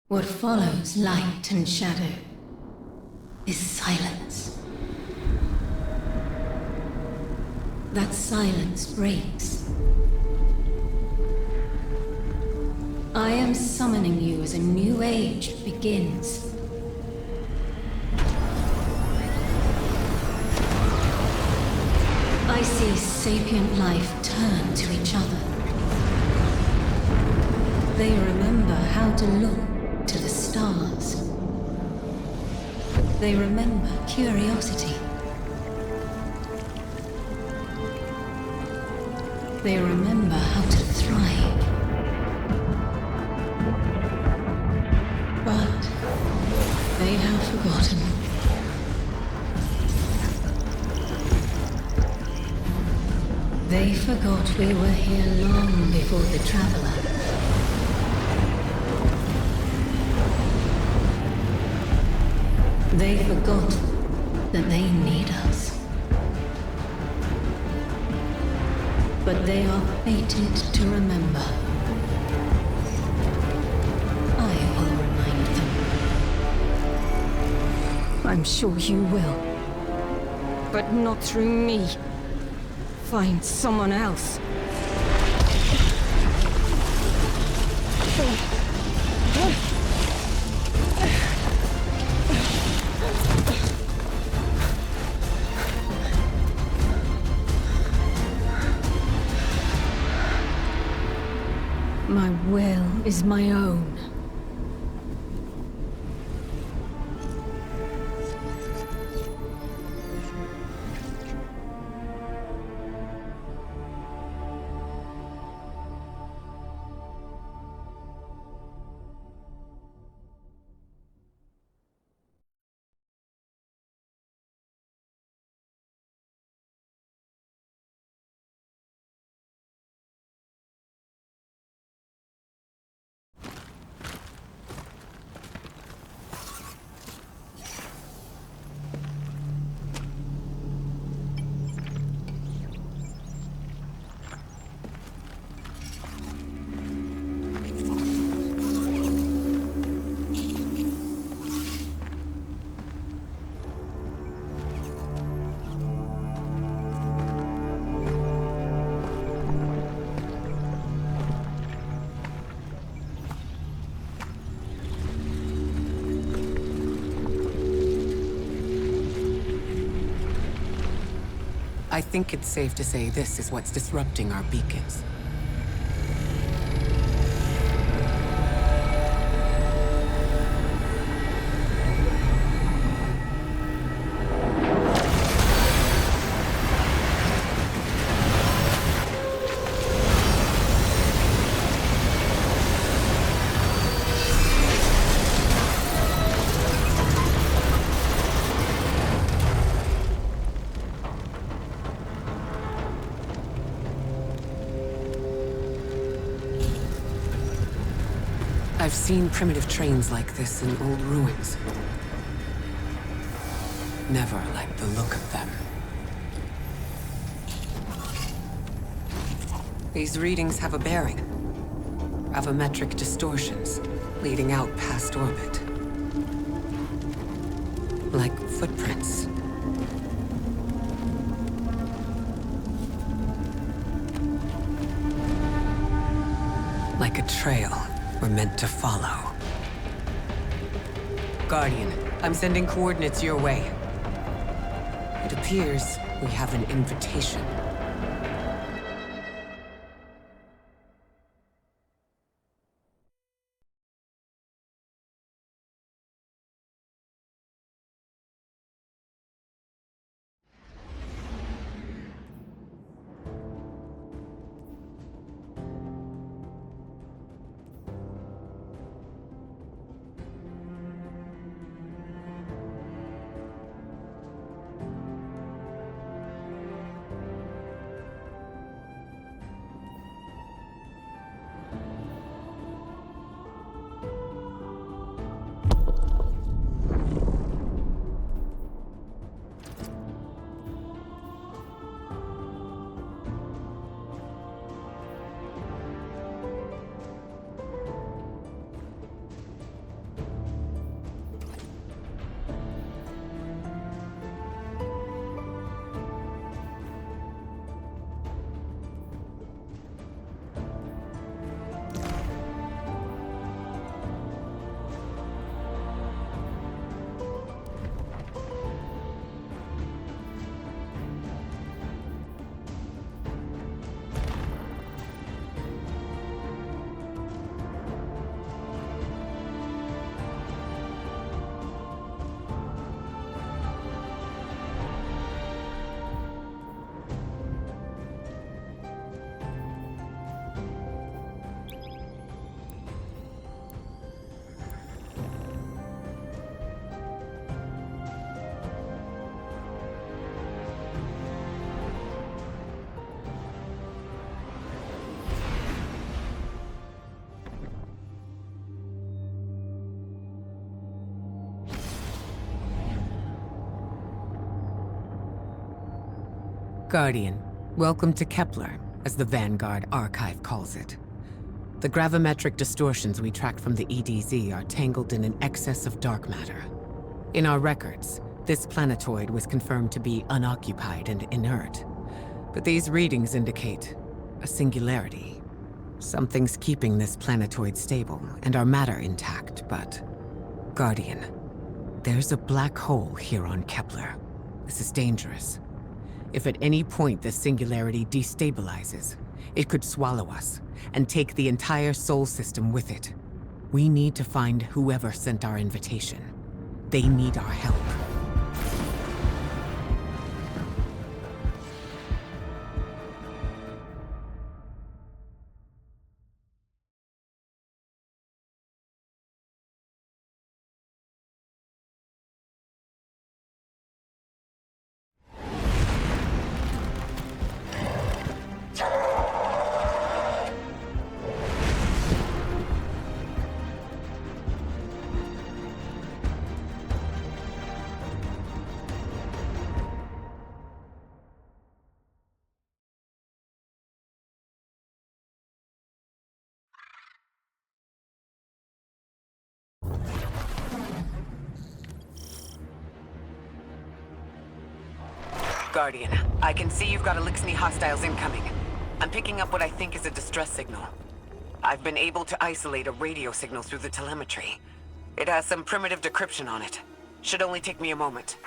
What follows light and shadow is silence. That silence breaks. I am summoning you as a new age begins. I see sapient life turn to each other. They remember how to look to the stars. They remember curiosity. They remember how to thrive. But they have forgotten. They forgot we were here long before the Traveler. They forgot that they need us. But they are fated to remember. I will remind them. I'm sure you will. But not through me. Find someone else. My will is my own. I think it's safe to say this is what's disrupting our beacons. I've seen primitive trains like this in old ruins. Never liked the look of them. These readings have a bearing. Gravimetric distortions, leading out past orbit. Like footprints. Like a trail we're meant to follow. Guardian, I'm sending coordinates your way. It appears we have an invitation. Guardian, welcome to Kepler, as the Vanguard Archive calls it. The gravimetric distortions we tracked from the EDZ are tangled in an excess of dark matter. In our records, this planetoid was confirmed to be unoccupied and inert. But these readings indicate a singularity. Something's keeping this planetoid stable and our matter intact, but... Guardian, there's a black hole here on Kepler. This is dangerous. If at any point this singularity destabilizes, it could swallow us and take the entire Sol system with it. We need to find whoever sent our invitation. They need our help. Guardian, I can see you've got Eliksni hostiles incoming. I'm picking up what I think is a distress signal. I've been able to isolate a radio signal through the telemetry. It has some primitive decryption on it. Should only take me a moment.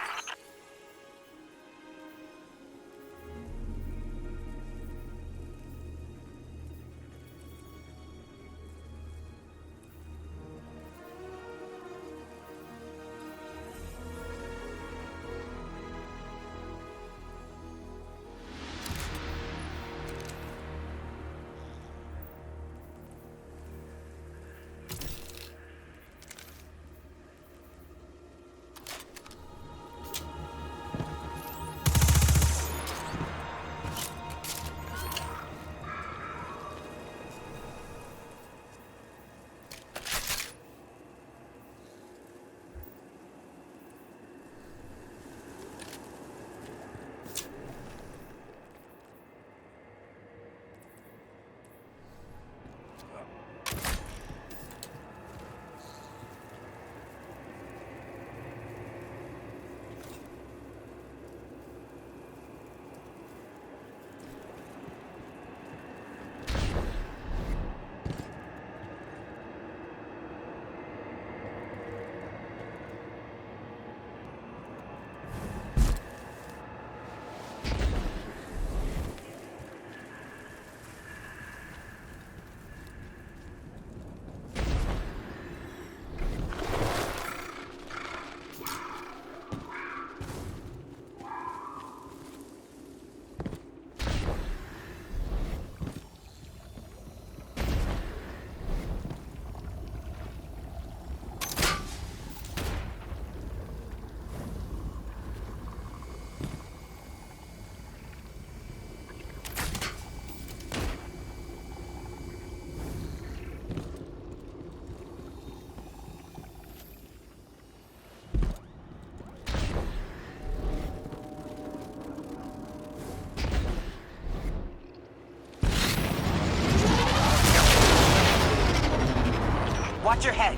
Watch your head.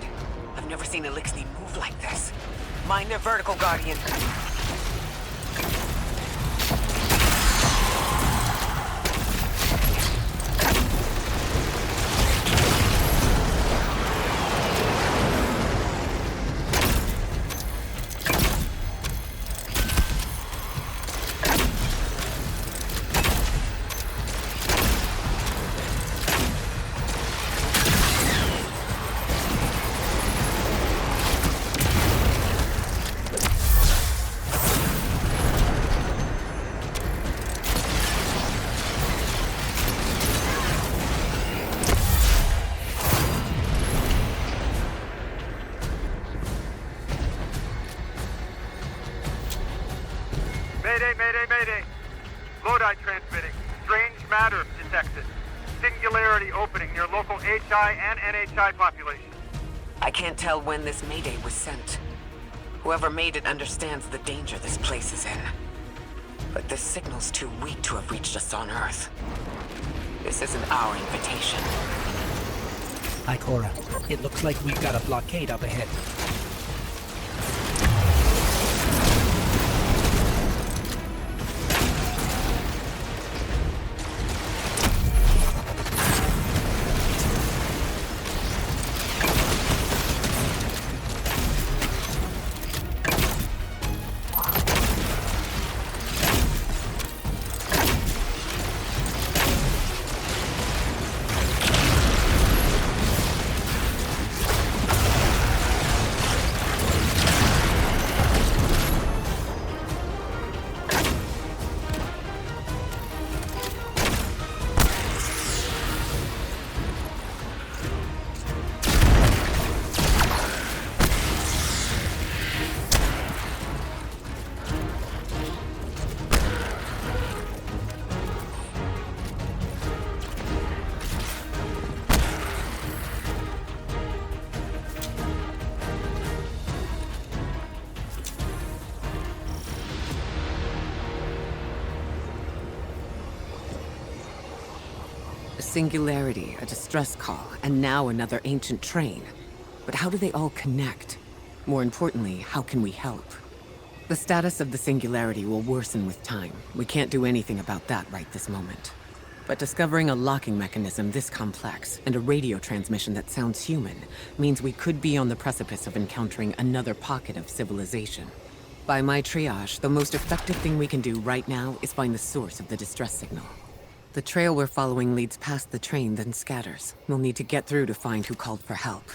I've never seen Eliksni move like this. Mind their vertical, Guardian. Mayday. Lodi transmitting. Strange matter detected. Singularity opening near local HI and NHI population. I can't tell when this Mayday was sent. Whoever made it understands the danger this place is in. But this signal's too weak to have reached us on Earth. This isn't our invitation. Ikora, it looks like we've got a blockade up ahead. A singularity, a distress call, and now another ancient train. But how do they all connect? More importantly, how can we help? The status of the singularity will worsen with time. We can't do anything about that right this moment. But discovering a locking mechanism this complex, and a radio transmission that sounds human, means we could be on the precipice of encountering another pocket of civilization. By my triage, the most effective thing we can do right now is find the source of the distress signal. The trail we're following leads past the train, then scatters. We'll need to get through to find who called for help.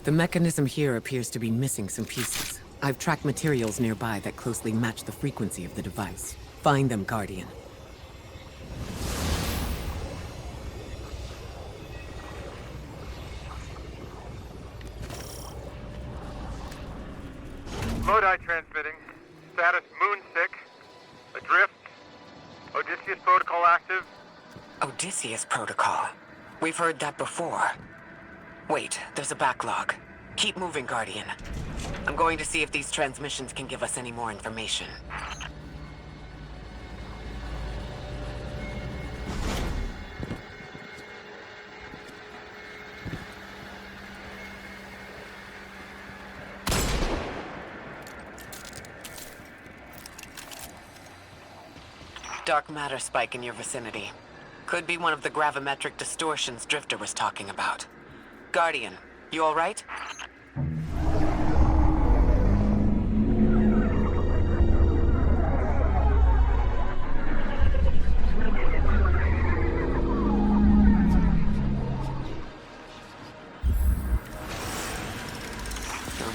The mechanism here appears to be missing some pieces. I've tracked materials nearby that closely match the frequency of the device. Find them, Guardian. Lodi transmitting. Status moonsick. Adrift. Odysseus protocol active. Odysseus Protocol. We've heard that before. Wait, there's a backlog. Keep moving, Guardian. I'm going to see if these transmissions can give us any more information. Dark matter spike in your vicinity. Could be one of the gravimetric distortions Drifter was talking about. Guardian, you all right? Your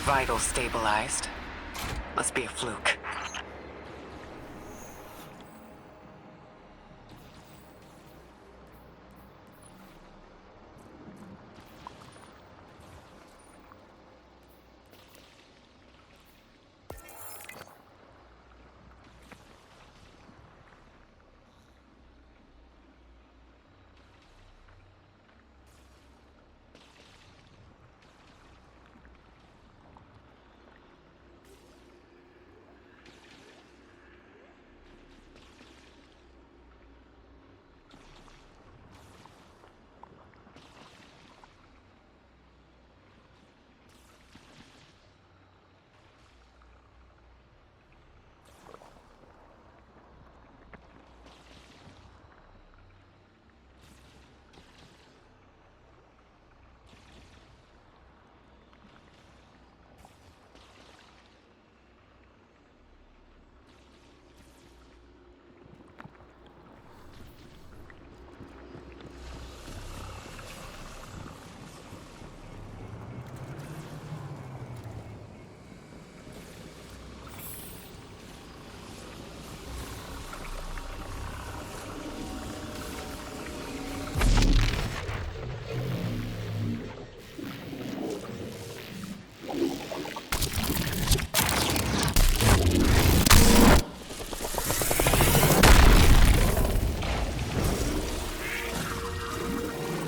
vitals stabilized. Must be a fluke.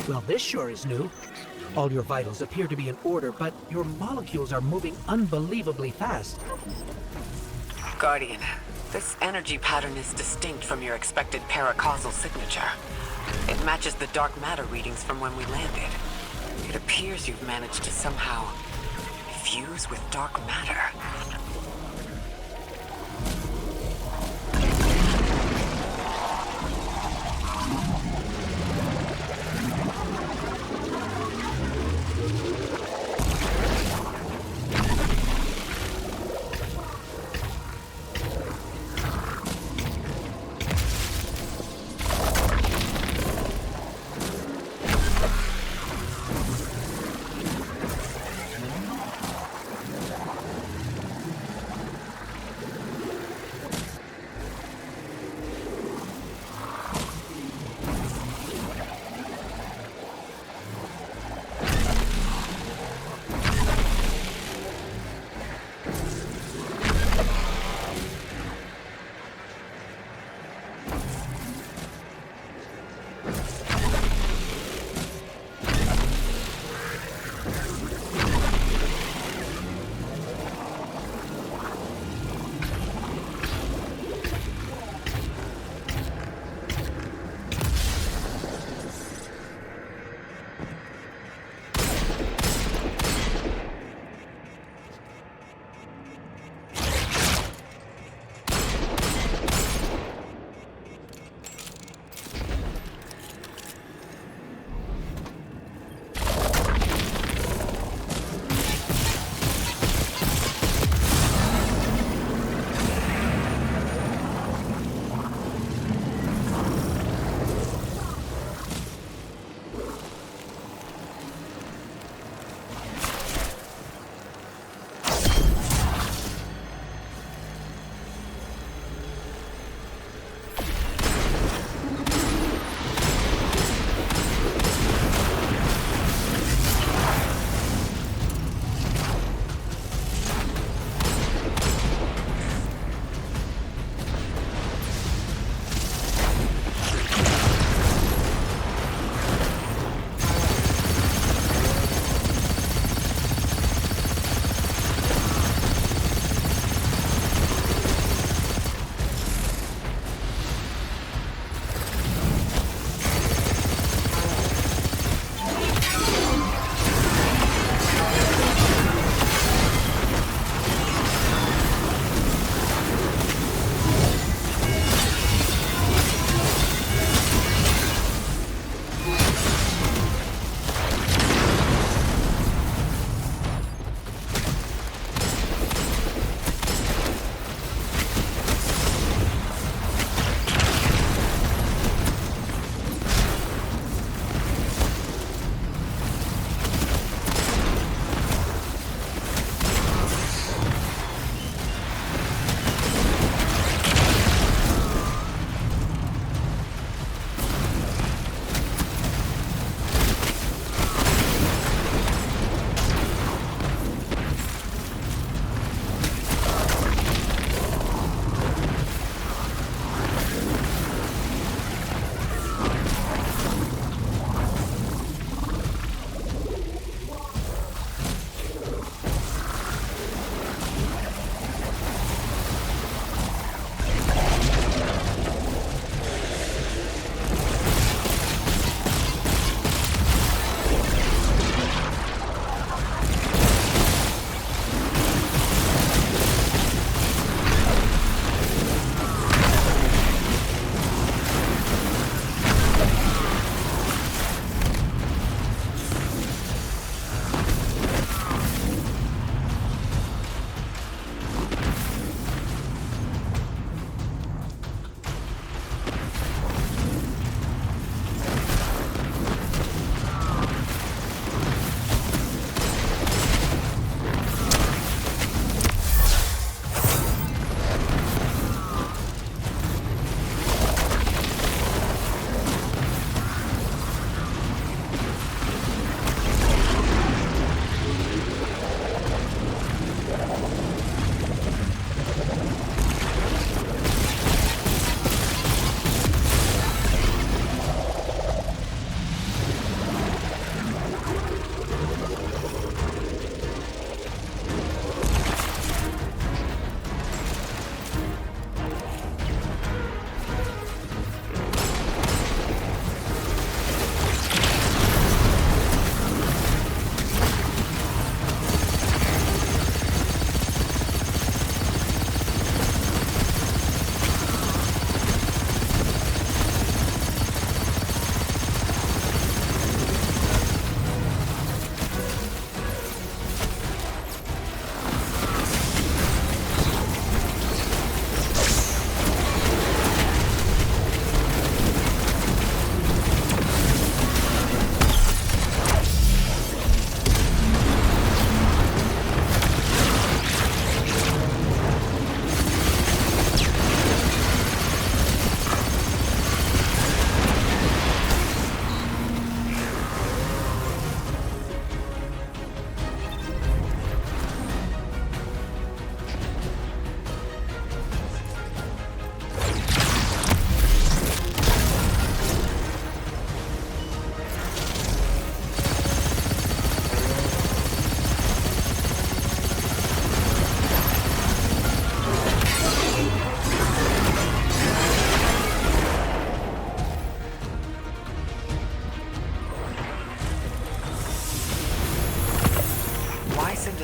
Well, this sure is new. All your vitals appear to be in order, but your molecules are moving unbelievably fast. Guardian, This energy pattern is distinct from your expected paracausal signature. It matches the dark matter readings from when we landed. It appears you've managed to somehow fuse with dark matter.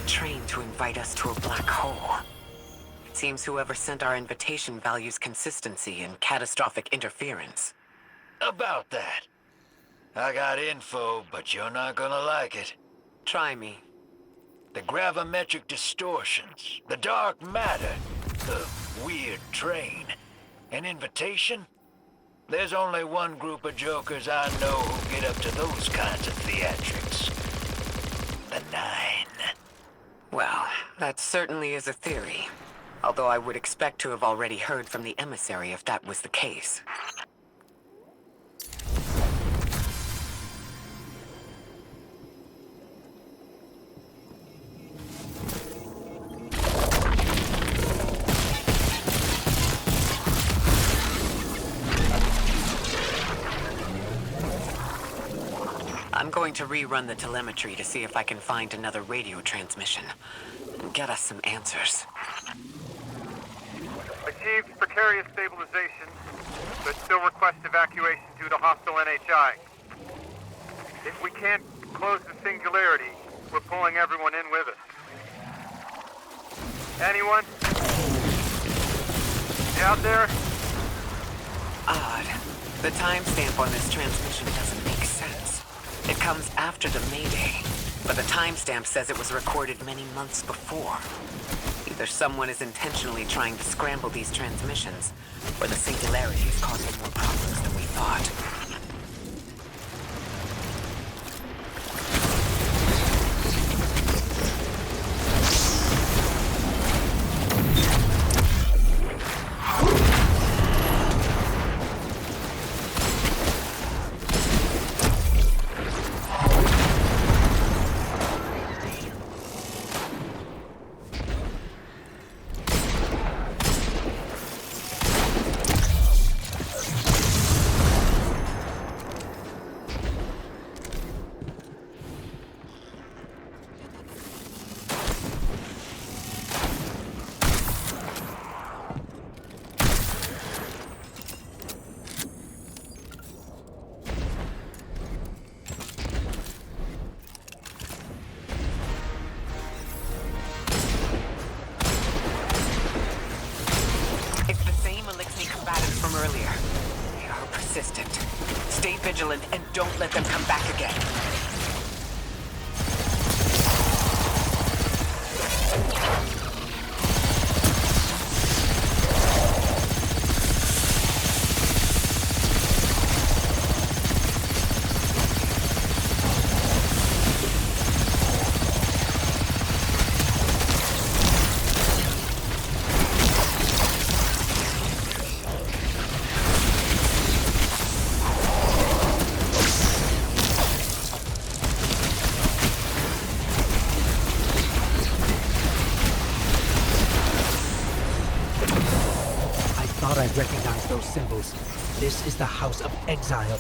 train to invite us to a black hole. It seems whoever sent our invitation values consistency and catastrophic interference. About that. I got info, but you're not gonna like it. Try me. The gravimetric distortions, the dark matter, the weird train. An invitation? There's only one group of jokers I know who get up to those kinds of theatrics. The Nine. Well, that certainly is a theory. Although I would expect to have already heard from the emissary if that was the case. I'm going to rerun the telemetry to see if I can find another radio transmission and get us some answers. Achieved precarious stabilization, but still request evacuation due to hostile NHI. If we can't close the singularity, we're pulling everyone in with us. Anyone? You out there? Odd. The timestamp on this transmission doesn't make sense. It comes after the Mayday, but the timestamp says it was recorded many months before. Either someone is intentionally trying to scramble these transmissions, or the singularity is causing more problems than we thought. Earlier. They are persistent. Stay vigilant and don't let them come back again. I recognize those symbols. This is the House of Exile.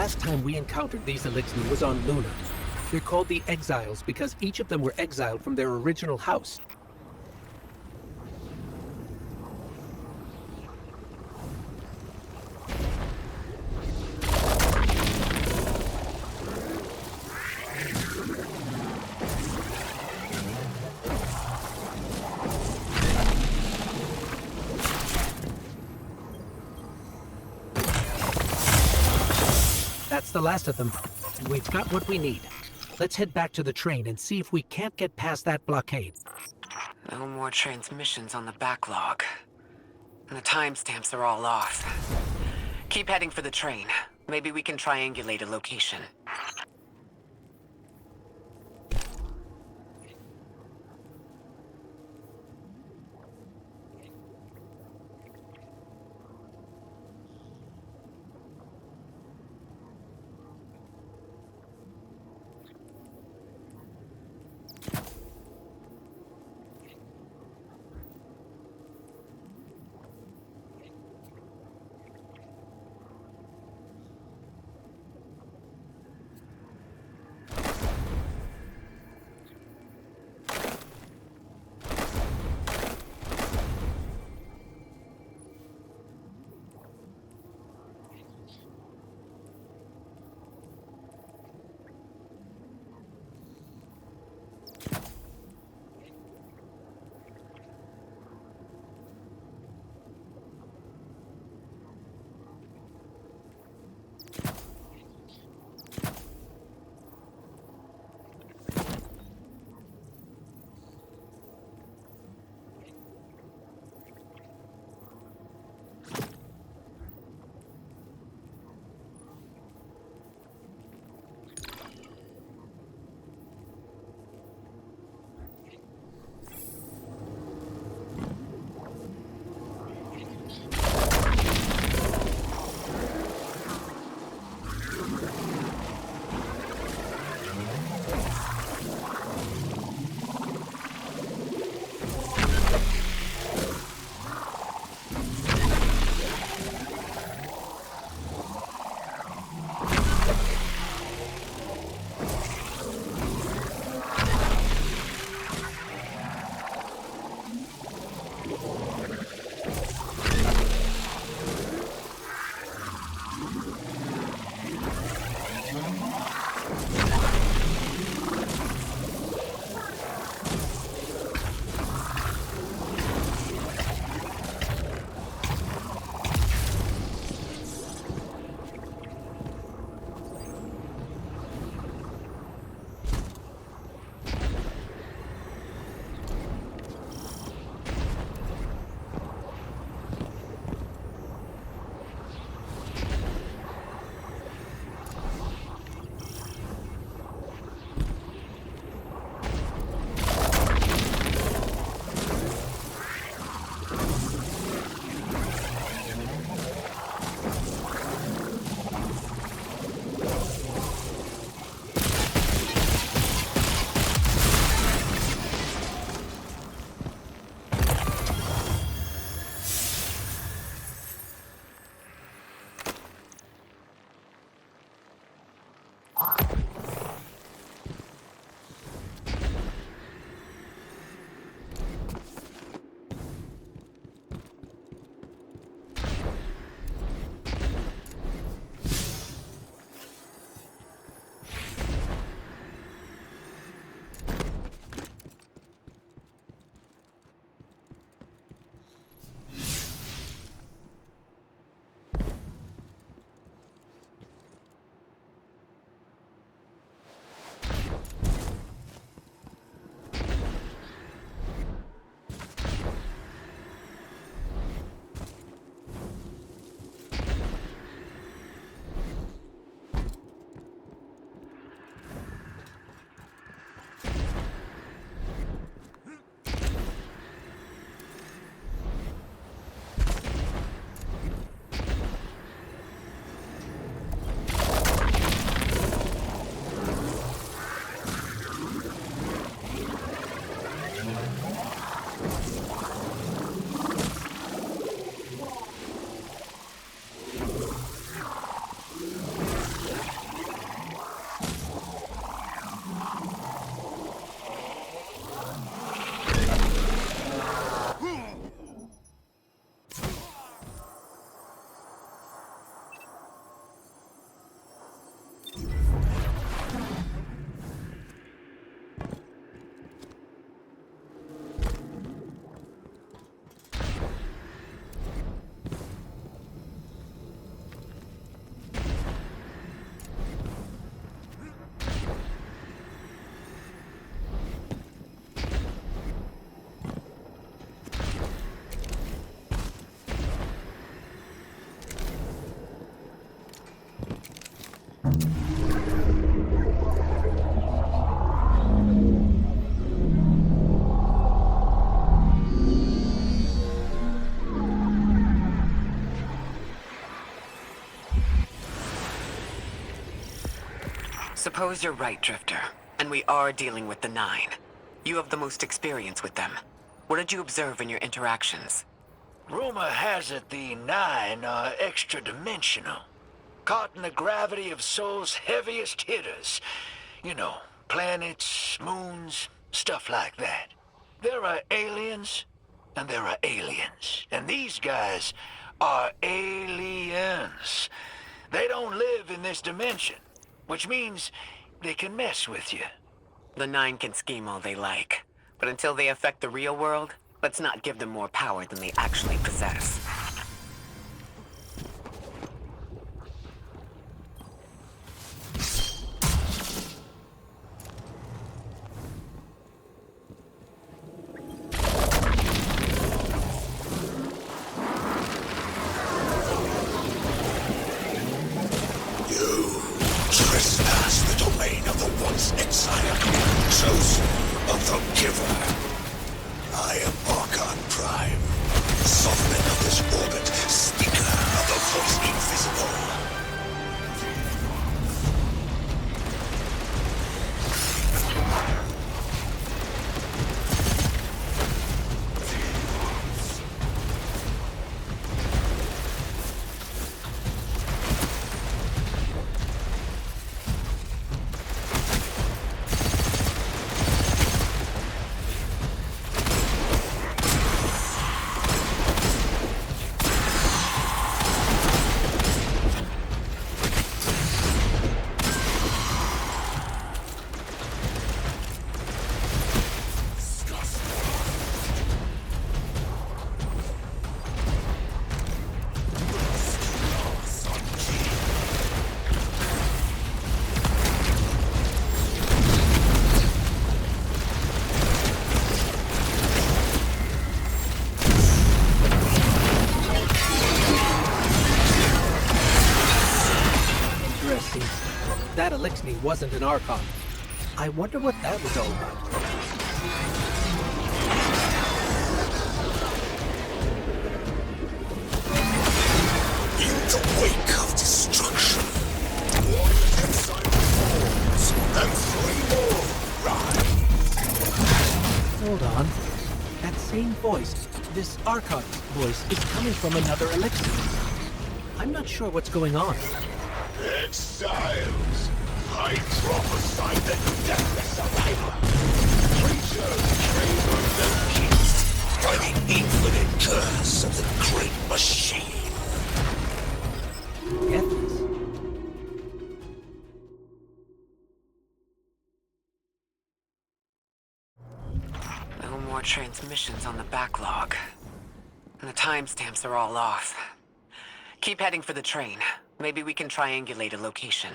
last time we encountered these Elixni was on Luna. They're called the Exiles because each of them were exiled from their original house. That's the last of them. We've got what we need. Let's head back to the train and see if we can't get past that blockade. No more transmissions on the backlog. And the timestamps are all off. Keep heading for the train. Maybe we can triangulate a location. suppose you're right, Drifter. And we are dealing with the Nine. You have the most experience with them. What did you observe in your interactions? Rumor has it the Nine are extra-dimensional. Caught in the gravity of Sol's heaviest hitters. You know, planets, moons, stuff like that. There are aliens, and there are aliens. And these guys are aliens. They don't live in this dimension, which means they can mess with you. The Nine can scheme all they like, but until they affect the real world, let's not give them more power than they actually possess. Trespass the domain of the once exiled, chosen of the Giver. I am Archon Prime, sovereign of this orbit, speaker of the voice invisible. That Elixni wasn't an Archon. I wonder what that was all about. In the wake of destruction, one exile falls, and three more rise. Hold on. That same voice, this Archon voice, is coming from another Elixni. I'm not sure what's going on. Exiles, I prophesy the deathless arrival. Creatures trained and kissed by the infinite curse of the great machine. Deathless. No more transmissions on the backlog. And the timestamps are all off. Keep heading for the train. Maybe we can triangulate a location.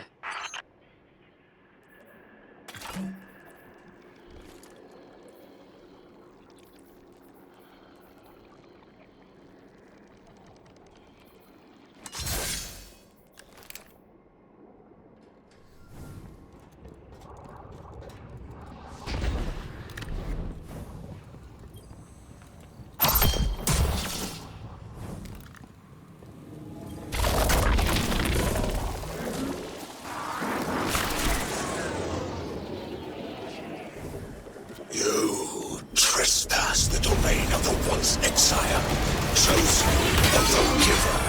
You trespass the domain of the once exile, chosen of the Giver.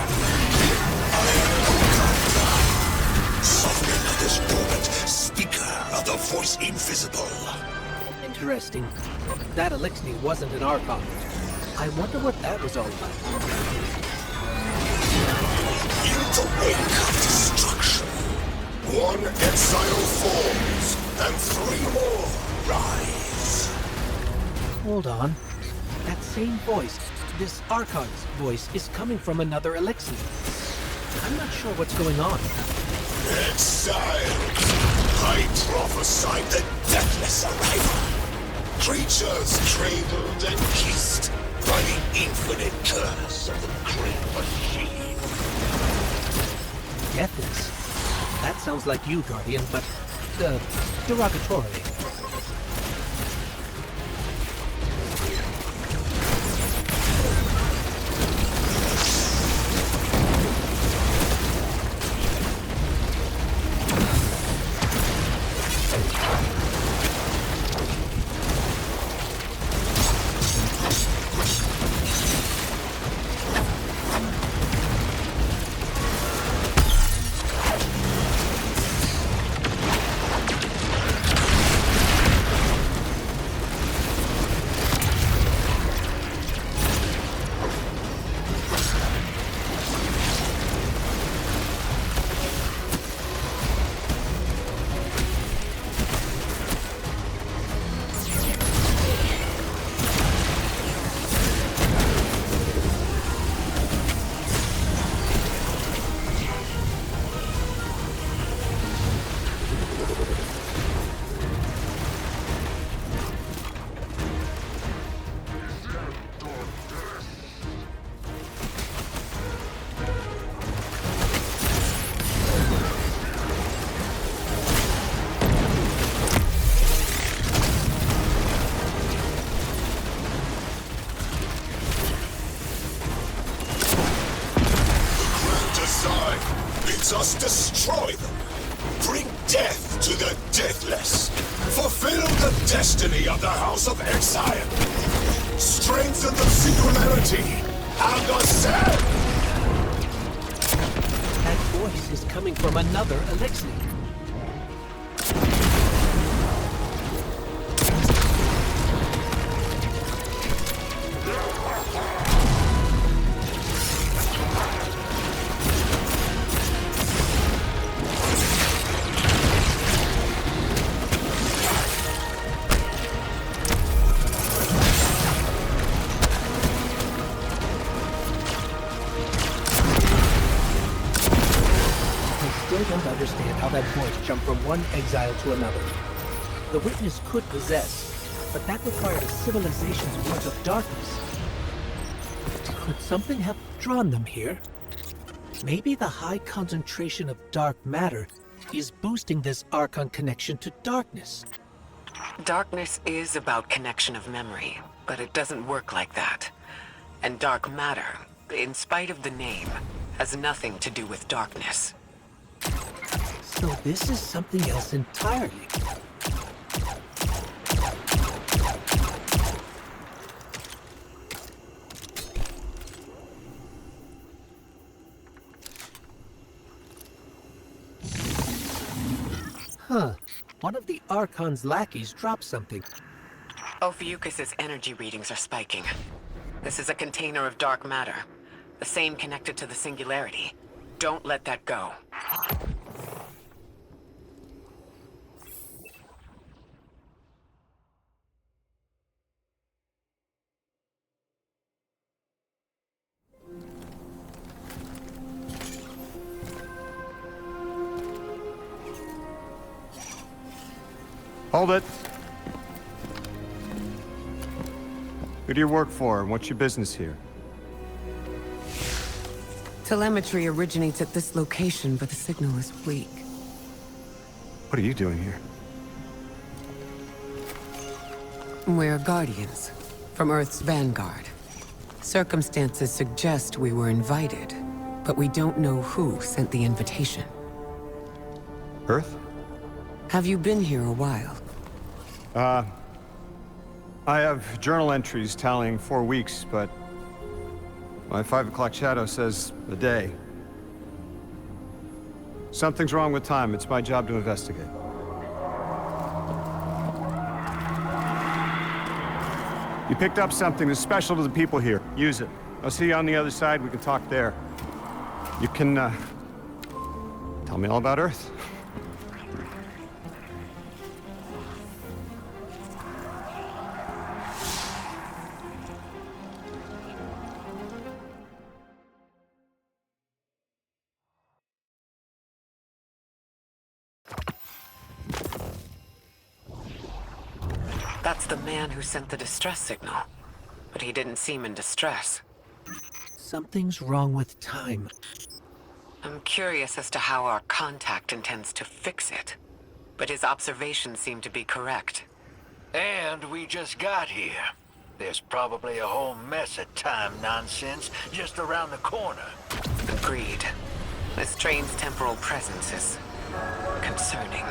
I am Archon Prime, sovereign of this orbit, speaker of the voice invisible. Interesting. That Elixni wasn't an Archon. I wonder what that was all about. In the wake of destruction, one exile falls, and three more rise. Hold on. That same voice, this Archon's voice, is coming from another Elixni. I'm not sure what's going on. Exiles, I prophesied the deathless arrival. Creatures cradled and kissed by the infinite curse of the great machine. Deathless? That sounds like you, Guardian, but, derogatorily. bids us destroy them. Bring death to the deathless. Fulfill the destiny of the House of Exile. Strengthen the singularity and ascend! That voice is coming from another elixir. I don't understand how that voice jumped from one exile to another. The Witness could possess, but that required a civilization's worth of darkness. Could something have drawn them here? Maybe the high concentration of dark matter is boosting this Archon connection to darkness. Darkness is about connection of memory, but it doesn't work like that. And dark matter, in spite of the name, has nothing to do with darkness. So this is something else entirely. Huh. One of the Archon's lackeys dropped something. Ophiuchus's energy readings are spiking. This is a container of dark matter. The same connected to the Singularity. Don't let that go. Hold it. Who do you work for, and what's your business here? Telemetry originates at this location, but the signal is weak. What are you doing here? We're Guardians, from Earth's vanguard. Circumstances suggest we were invited, but we don't know who sent the invitation. Earth? Have you been here a while? I have journal entries tallying 4 weeks, but my 5 o'clock shadow says a day. Something's wrong with time. It's my job to investigate. You picked up something that's special to the people here. Use it. I'll see you on the other side. We can talk there. You can, tell me all about Earth. That's the man who sent the distress signal. But he didn't seem in distress. Something's wrong with time. I'm curious as to how our contact intends to fix it. But his observations seem to be correct. And we just got here. There's probably a whole mess of time nonsense just around the corner. Agreed. This train's temporal presence is concerning.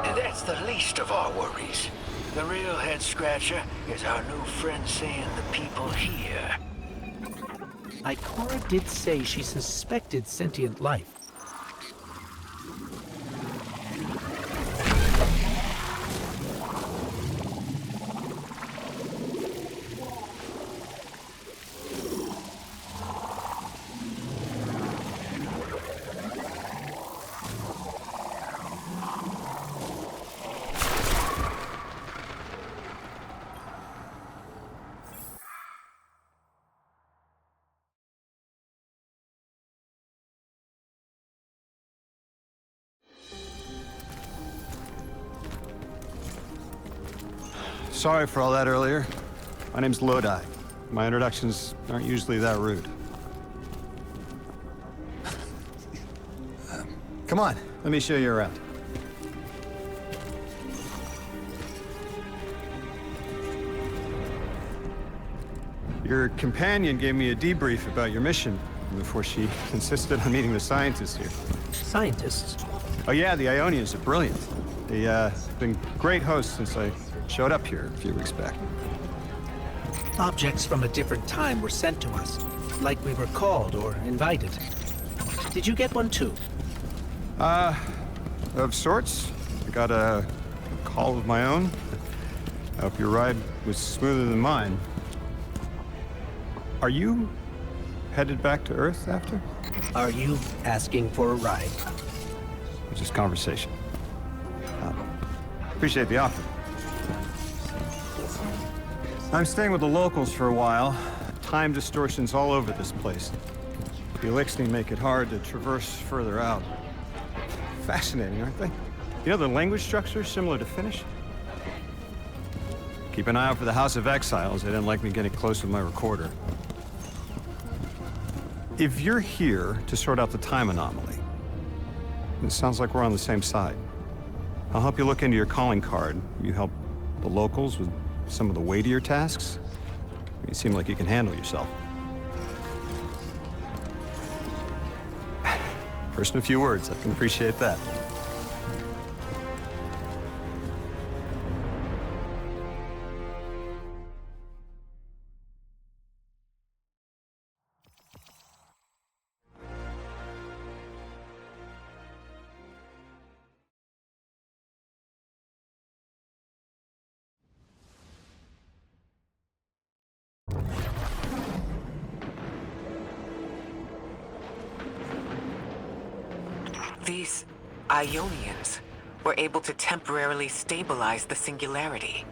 And that's the least of our worries. The real head-scratcher is our new friend seeing the people here. Ikora did say she suspected sentient life. Sorry for all that earlier. My name's Lodi. My introductions aren't usually that rude. Come on, let me show you around. Your companion gave me a debrief about your mission. before she insisted on meeting the scientists here. Scientists? Oh yeah, the Ionians are brilliant. They've been great hosts since I showed up here a few weeks back. Objects from a different time were sent to us, like we were called or invited. Did you get one too? Of sorts. I got a call of my own. I hope your ride was smoother than mine. Are you headed back to Earth after? Are you asking for a ride? Just conversation. Appreciate the offer. I'm staying with the locals for a while. Time distortions all over this place. The Elixni make it hard to traverse further out. Fascinating, aren't they? You know, the language structure is similar to Finnish. Keep an eye out for the House of Exiles. They didn't like me getting close with my recorder. If you're here to sort out the time anomaly, it sounds like we're on the same side. I'll help you look into your calling card. You help the locals with some of the weightier tasks. You seem like you can handle yourself. First in a few words, I can appreciate that. These Ionians were able to temporarily stabilize the singularity.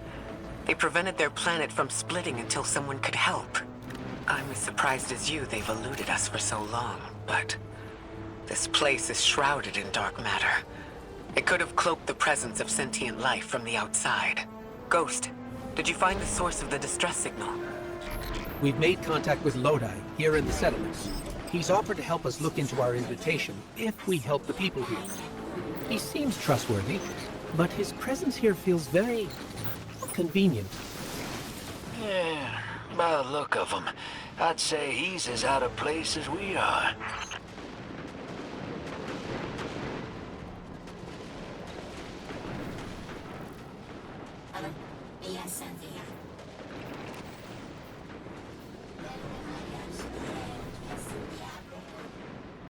They prevented their planet from splitting until someone could help. I'm as surprised as you they've eluded us for so long, but this place is shrouded in dark matter. It could have cloaked the presence of sentient life from the outside. Ghost, did you find the source of the distress signal? We've made contact with Lodi, here in the settlements. He's offered to help us look into our invitation, if we help the people here. He seems trustworthy, but his presence here feels very convenient. Yeah, by the look of him, I'd say he's as out of place as we are.